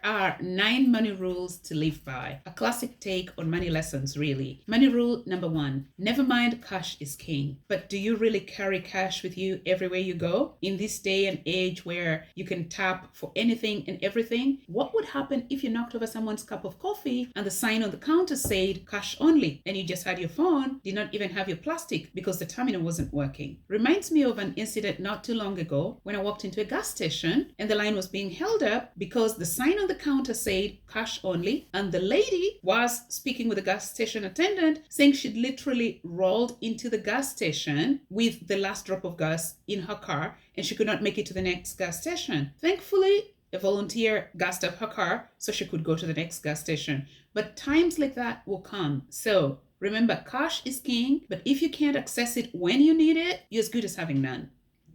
Here are 9 money rules to live by. A classic take on money lessons, really. Money rule number 1. Never mind cash is king. But do you really carry cash with you everywhere you go? In this day and age where you can tap for anything and everything, what would happen if you knocked over someone's cup of coffee and the sign on the counter said cash only, and you just had your phone, did not even have your plastic because the terminal wasn't working? Reminds me of an incident not too long ago when I walked into a gas station and the line was being held up because the sign on the counter said cash only, and the lady was speaking with the gas station attendant saying she'd literally rolled into the gas station with the last drop of gas in her car and she could not make it to the next gas station. Thankfully, a volunteer gassed up her car so she could go to the next gas station. But times like that will come. So remember, cash is king, but if you can't access it when you need it, you're as good as having none.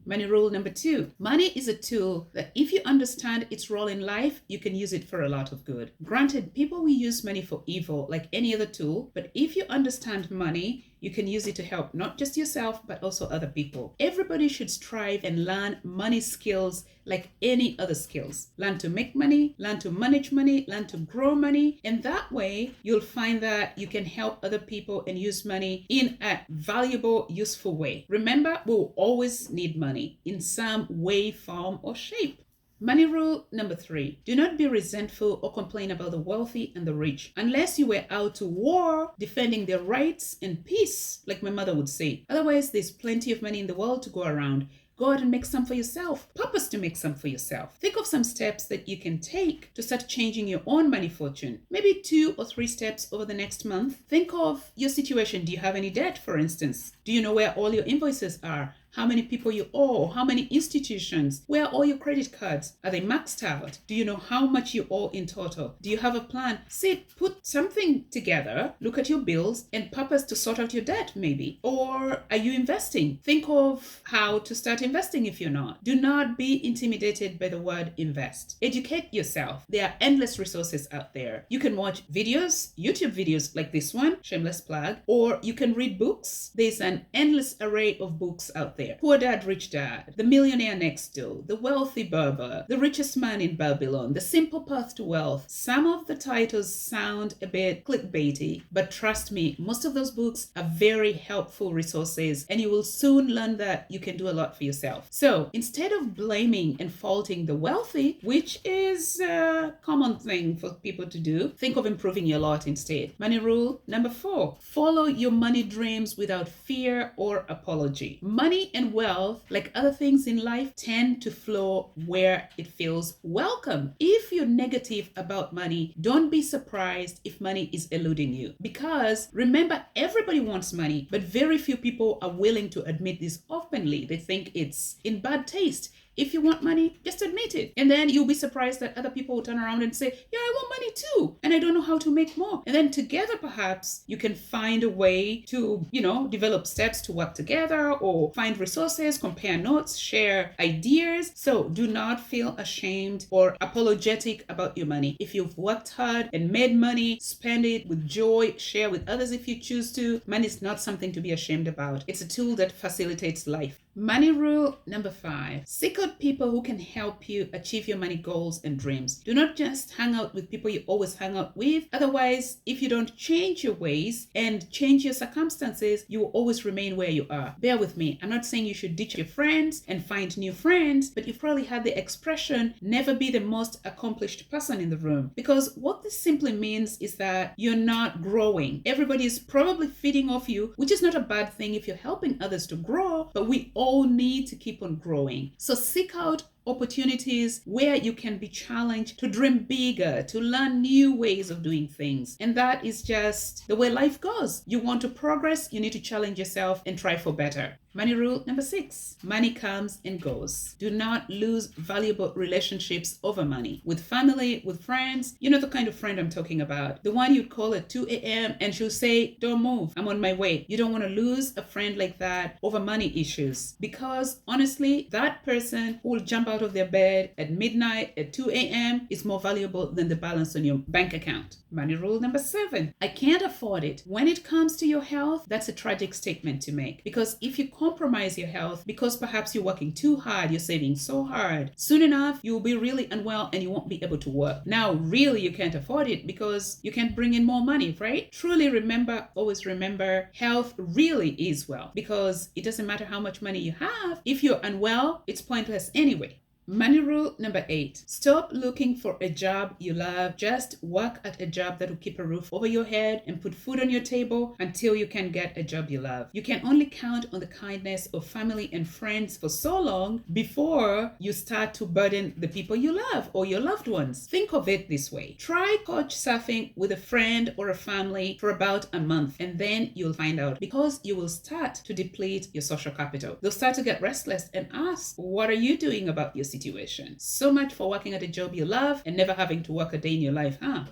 Money rule number 2. Money is a tool that if you understand its role in life, you can use it for a lot of good. Granted, people will use money for evil like any other tool, but if you understand money, you can use it to help not just yourself, but also other people. Everybody should strive and learn money skills like any other skills. Learn to make money, learn to manage money, learn to grow money. And that way, you'll find that you can help other people and use money in a valuable, useful way. Remember, we'll always need money in some way, form, or shape. Money rule number 3. Do not be resentful or complain about the wealthy and the rich unless you were out to war defending their rights and peace, like my mother would say. Otherwise, there's plenty of money in the world to go around. Go out and make some for yourself. Purpose to make some for yourself. Think of some steps that you can take to start changing your own money fortune. Maybe 2 or 3 steps over the next month. Think of your situation. Do you have any debt, for instance? Do you know where all your invoices are? How many people you owe? How many institutions? Where are all your credit cards? Are they maxed out? Do you know how much you owe in total? Do you have a plan? Sit, put something together, look at your bills and purpose to sort out your debt maybe. Or are you investing? Think of how to start investing if you're not. Do not be intimidated by the word invest. Educate yourself. There are endless resources out there. You can watch videos, YouTube videos like this one, shameless plug, or you can read books. There's an endless array of books out there. Poor Dad, Rich Dad, The Millionaire Next Door, The Wealthy Berber, The Richest Man in Babylon, The Simple Path to Wealth. Some of the titles sound a bit clickbaity, but trust me, most of those books are very helpful resources and you will soon learn that you can do a lot for yourself. So instead of blaming and faulting the wealthy, which is a common thing for people to do, think of improving your lot instead. Money rule number 4. Follow your money dreams without fear or apology. Money and wealth, like other things in life, tend to flow where it feels welcome. If you're negative about money, don't be surprised if money is eluding you. Because remember, everybody wants money, but very few people are willing to admit this openly. They think it's in bad taste. If you want money, just admit it. And then you'll be surprised that other people will turn around and say, yeah, I want money too. And I don't know how to make more. And then together, perhaps you can find a way to, develop steps to work together or find resources, compare notes, share ideas. So do not feel ashamed or apologetic about your money. If you've worked hard and made money, spend it with joy, share with others if you choose to. Money is not something to be ashamed about. It's a tool that facilitates life. Money rule number 5. Seek out people who can help you achieve your money goals and dreams. Do not just hang out with people you always hang out with. Otherwise, if you don't change your ways and change your circumstances, you will always remain where you are. Bear with me. I'm not saying you should ditch your friends and find new friends, but you've probably heard the expression, never be the most accomplished person in the room. Because what this simply means is that you're not growing. Everybody is probably feeding off you, which is not a bad thing if you're helping others to grow, but we all need to keep on growing. So seek out opportunities where you can be challenged to dream bigger, to learn new ways of doing things. And that is just the way life goes. You want to progress, you need to challenge yourself and try for better. Money rule number 6. Money comes and goes. Do not lose valuable relationships over money. With family, with friends, you know the kind of friend I'm talking about. The one you'd call at 2 a.m. and she'll say, don't move, I'm on my way. You don't want to lose a friend like that over money issues. Because honestly, that person who will jump out of their bed at midnight at 2 a.m. is more valuable than the balance on your bank account. Money rule number 7. I can't afford it. When it comes to your health, that's a tragic statement to make. Because if you compromise your health because perhaps you're working too hard, you're saving so hard. Soon enough, you'll be really unwell and you won't be able to work. Now, really, you can't afford it because you can't bring in more money, right? Truly remember, always remember, health really is wealth because it doesn't matter how much money you have. If you're unwell, it's pointless anyway. Money rule number 8. Stop looking for a job you love. Just work at a job that will keep a roof over your head and put food on your table until you can get a job you love. You can only count on the kindness of family and friends for so long before you start to burden the people you love or your loved ones. Think of it this way. Try couch surfing with a friend or a family for about a month and then you'll find out because you will start to deplete your social capital. They'll start to get restless and ask, what are you doing about your situation? So much for working at a job you love and never having to work a day in your life, huh?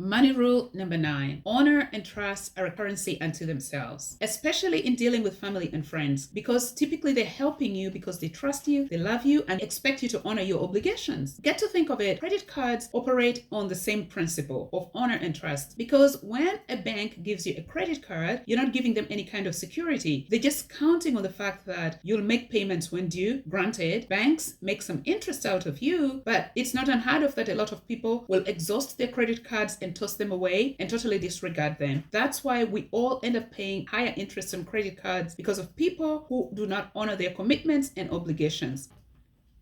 Money rule number 9. Honor and trust are a currency unto themselves, especially in dealing with family and friends, because typically they're helping you because they trust you, they love you, and expect you to honor your obligations. Get to think of it, credit cards operate on the same principle of honor and trust, because when a bank gives you a credit card, you're not giving them any kind of security. They're just counting on the fact that you'll make payments when due. Granted, banks make some interest out of you, but it's not unheard of that a lot of people will exhaust their credit cards and toss them away and totally disregard them. That's why we all end up paying higher interest on credit cards because of people who do not honor their commitments and obligations.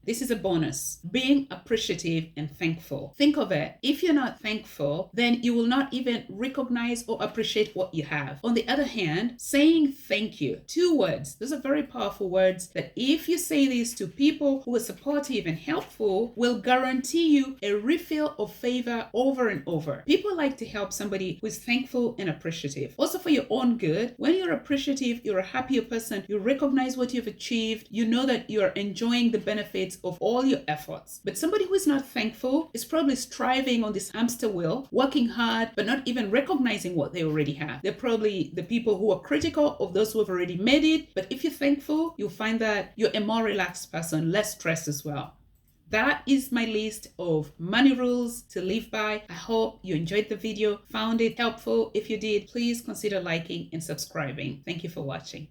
This is a bonus. Being appreciative and thankful. Think of it. If you're not thankful, then you will not even recognize or appreciate what you have. On the other hand, saying thank you. 2 words. Those are very powerful words that if you say these to people who are supportive and helpful, will guarantee you a refill of favor over and over. People like to help somebody who is thankful and appreciative. Also for your own good, when you're appreciative, you're a happier person. You recognize what you've achieved. You know that you're enjoying the benefits of all your efforts. But somebody who is not thankful is probably striving on this hamster wheel, working hard, but not even recognizing what they already have. They're probably the people who are critical of those who have already made it. But if you're thankful, you'll find that you're a more relaxed person, less stressed as well. That is my list of money rules to live by. I hope you enjoyed the video, found it helpful. If you did, please consider liking and subscribing. Thank you for watching.